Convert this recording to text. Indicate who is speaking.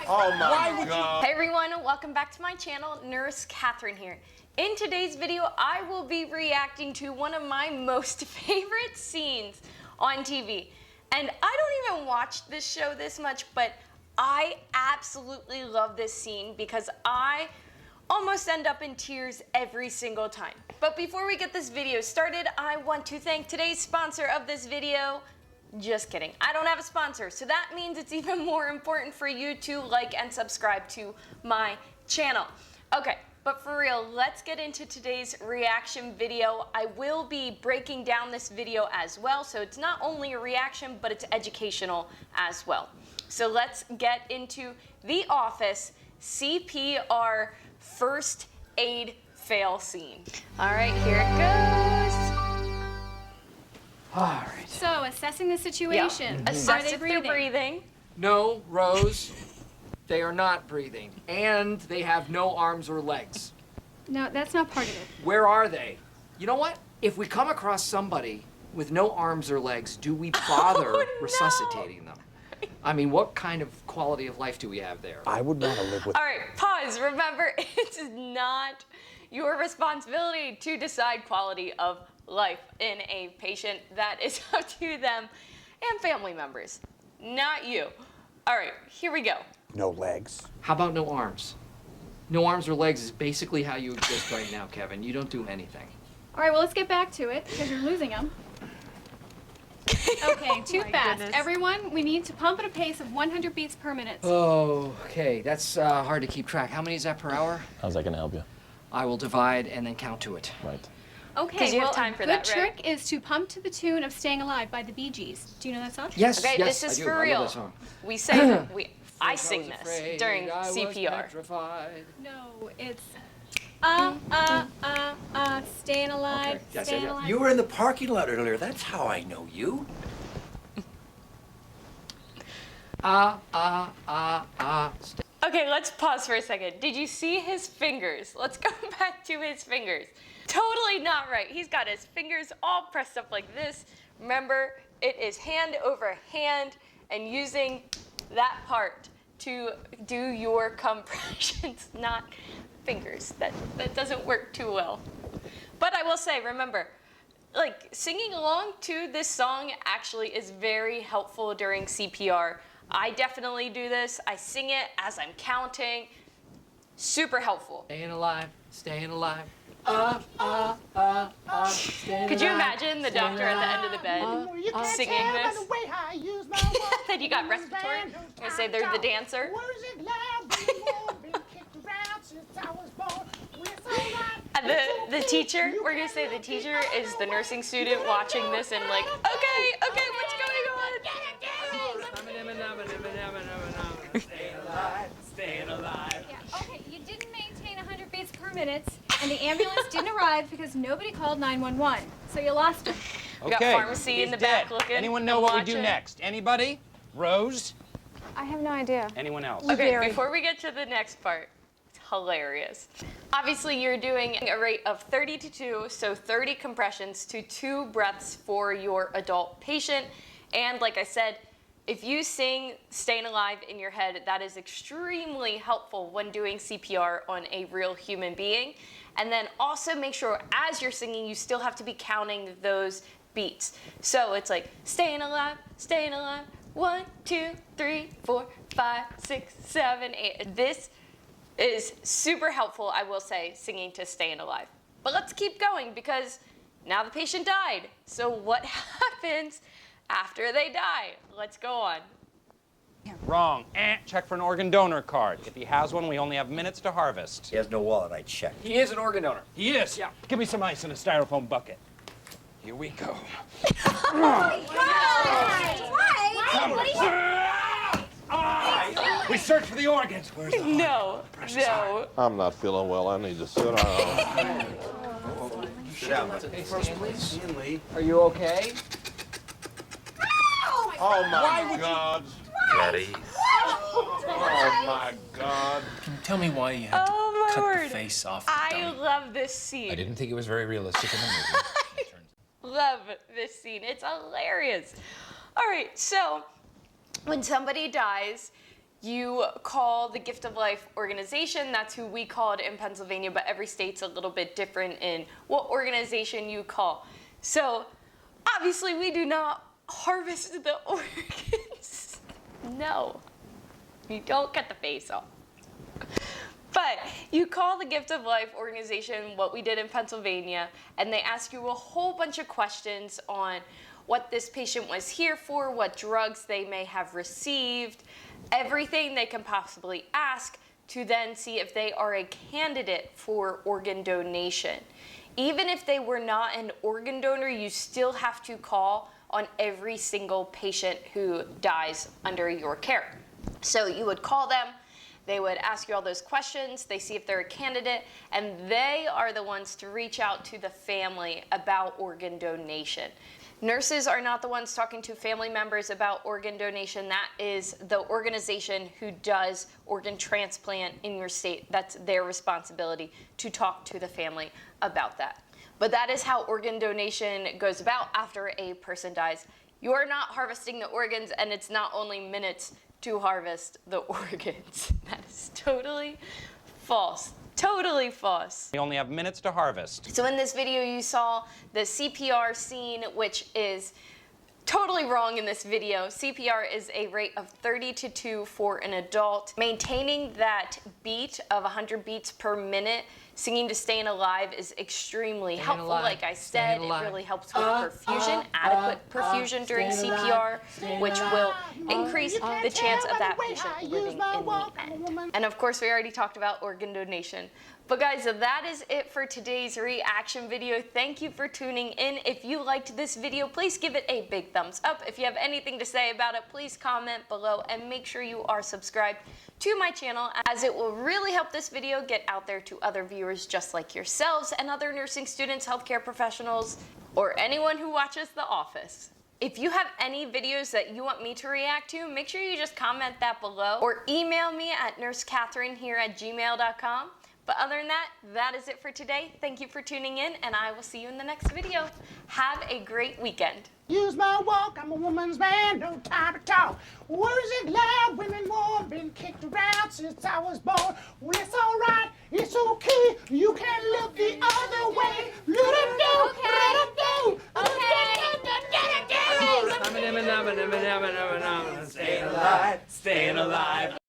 Speaker 1: Oh my God.
Speaker 2: Hey everyone, welcome back to my channel. Nurse Katherine here. In today's video, I will be reacting to one of my most favorite scenes on TV. And I don't even watch this show this much, but I absolutely love this scene because I almost end up in tears every single time. But before we get this video started, I want to thank today's sponsor of this video. Just kidding, I don't have a sponsor, so that means it's even more important for you to like and subscribe to my channel. Okay, but for real, let's get into today's reaction video. I will be breaking down this video as well, so it's not only a reaction, but it's educational as well. So let's get into The Office CPR first aid fail scene. All right, here it goes.
Speaker 3: All right.
Speaker 4: So, assessing the situation.
Speaker 2: Yep. Assess if they're breathing.
Speaker 3: No, Rose, they are not breathing. And they have no arms or legs.
Speaker 4: No, that's not part of it.
Speaker 3: Where are they? You know what? If we come across somebody with no arms or legs, do we bother resuscitating them? I mean, what kind of quality of life do we have there?
Speaker 1: I would want to live with.
Speaker 2: All right, pause. Remember, it's not your responsibility to decide quality of life in a patient. That is up to them and family members, not you. All right, here we go.
Speaker 1: No legs.
Speaker 3: How about no arms? No arms or legs is basically how you exist right now, Kevin. You don't do anything.
Speaker 4: All right, well, let's get back to it because you're losing them. Okay, too fast.
Speaker 2: Goodness.
Speaker 4: Everyone, we need to pump at a pace of 100 beats per minute.
Speaker 3: Oh, okay. That's hard to keep track. How many is that per hour?
Speaker 5: How's that gonna help you?
Speaker 3: I will divide and then count to it.
Speaker 5: Right.
Speaker 4: Okay,
Speaker 2: you have
Speaker 4: well,
Speaker 2: time for
Speaker 4: a
Speaker 2: that,
Speaker 4: good
Speaker 2: right?
Speaker 4: trick is to pump to the tune of Staying Alive by the Bee Gees. Do you know that song?
Speaker 3: Yes,
Speaker 2: Okay,
Speaker 3: yes,
Speaker 2: this is
Speaker 3: I do.
Speaker 2: for
Speaker 3: I love
Speaker 2: real.
Speaker 3: that song.
Speaker 2: We say that I
Speaker 3: Was
Speaker 2: sing this
Speaker 3: afraid
Speaker 2: during
Speaker 3: I was
Speaker 2: CPR.
Speaker 3: petrified.
Speaker 4: No, it's Staying Alive,
Speaker 3: Okay, yes,
Speaker 4: Staying
Speaker 3: yes, yes.
Speaker 4: Alive.
Speaker 6: You were in the parking lot earlier. That's how I know you.
Speaker 2: Okay, let's pause for a second. Did you see his fingers? Let's go back to his fingers. Totally not right. He's got his fingers all pressed up like this. Remember, it is hand over hand and using that part to do your compressions, not fingers. That doesn't work too well. But I will say, remember, like singing along to this song actually is very helpful during CPR. I definitely do this. I sing it as I'm counting. Super helpful.
Speaker 3: Staying alive, staying alive. Staying
Speaker 2: Could you
Speaker 3: alive,
Speaker 2: imagine the doctor at the end of the bed singing this? Then you got respiratory. I'm gonna say they're the dancer. And the teacher, we're gonna say the teacher is the nursing student watching this and like, okay, what's going on?
Speaker 3: Staying alive, staying alive.
Speaker 4: Yeah, okay, you didn't maintain 100 beats per minute, and the ambulance didn't arrive because nobody called 911. So you lost him.
Speaker 2: We got pharmacy in the back looking.
Speaker 7: Anyone know what we do next? Anybody? Rose?
Speaker 4: I have no idea.
Speaker 7: Anyone else?
Speaker 2: Okay, before we get to the next part, it's hilarious. Obviously, you're doing a rate of 30 to 2, so 30 compressions to 2 breaths for your adult patient. And like I said, if you sing Staying Alive in your head, that is extremely helpful when doing CPR on a real human being. And then also make sure as you're singing, you still have to be counting those beats. So it's like staying alive, 1, 2, 3, 4, 5, 6, 7, 8. This is super helpful, I will say, singing to Staying Alive. But let's keep going because now the patient died. So what happens after they die? Let's go on.
Speaker 7: Wrong. Check for an organ donor card. If he has one, we only have minutes to harvest.
Speaker 6: He has no wallet. I checked.
Speaker 3: He is an organ donor.
Speaker 7: He is?
Speaker 3: Yeah.
Speaker 7: Give me some ice in a styrofoam bucket. Here we go. We search for the organs. Where's the
Speaker 2: No.
Speaker 1: I'm not feeling well. I need to sit down.
Speaker 6: Sit down.
Speaker 3: Okay, Stanley.
Speaker 6: Stanley.
Speaker 3: Are you okay?
Speaker 1: Oh my God.
Speaker 6: Daddy.
Speaker 1: Oh my God.
Speaker 8: Tell me why you had
Speaker 2: Oh
Speaker 8: to
Speaker 2: my
Speaker 8: cut
Speaker 2: word.
Speaker 8: the face off the
Speaker 2: I
Speaker 8: dummy.
Speaker 2: love this scene.
Speaker 8: I didn't think it was very realistic in the movie.
Speaker 2: Love this scene. It's hilarious. All right, so when somebody dies, you call the Gift of Life organization. That's who we call it in Pennsylvania, but every state's a little bit different in what organization you call. So obviously we do not harvest the organs. No, you don't cut the face off. But you call the Gift of Life organization, what we did in Pennsylvania, and they ask you a whole bunch of questions on what this patient was here for, what drugs they may have received, everything they can possibly ask to then see if they are a candidate for organ donation. Even if they were not an organ donor, you still have to call on every single patient who dies under your care. So you would call them, they would ask you all those questions, they see if they're a candidate, and they are the ones to reach out to the family about organ donation. Nurses are not the ones talking to family members about organ donation. That is the organization who does organ transplant in your state. That's their responsibility to talk to the family about that. But that is how organ donation goes about after a person dies. You are not harvesting the organs, and it's not only minutes to harvest the organs. That is totally false. Totally false.
Speaker 7: We only have minutes to harvest.
Speaker 2: So in this video you saw the CPR scene, which is totally wrong in this video. CPR is a rate of 30 to 2 for an adult. Maintaining that beat of 100 beats per minute, singing to Staying Alive, is extremely helpful. Like I said, it really helps with perfusion, adequate perfusion during CPR, which will increase the chance of that patient living in the end. And of course, we already talked about organ donation. But guys, that is it for today's reaction video. Thank you for tuning in. If you liked this video, please give it a big thumbs up. If you have anything to say about it, please comment below, and make sure you are subscribed to my channel, as it will really help this video get out there to other viewers just like yourselves and other nursing students, healthcare professionals, or anyone who watches The Office. If you have any videos that you want me to react to, make sure you just comment that below, or email me at nursecatherine@gmail.com. But other than that, that is it for today. Thank you for tuning in, and I will see you in the next video. Have a great weekend.
Speaker 5: Use my walk, I'm a woman's man, no time to talk. Words it loud, women warm, been kicked around since I was born. Well, it's alright, it's okay, you can look the other way. Let it go, let it go.
Speaker 3: Staying alive, staying alive.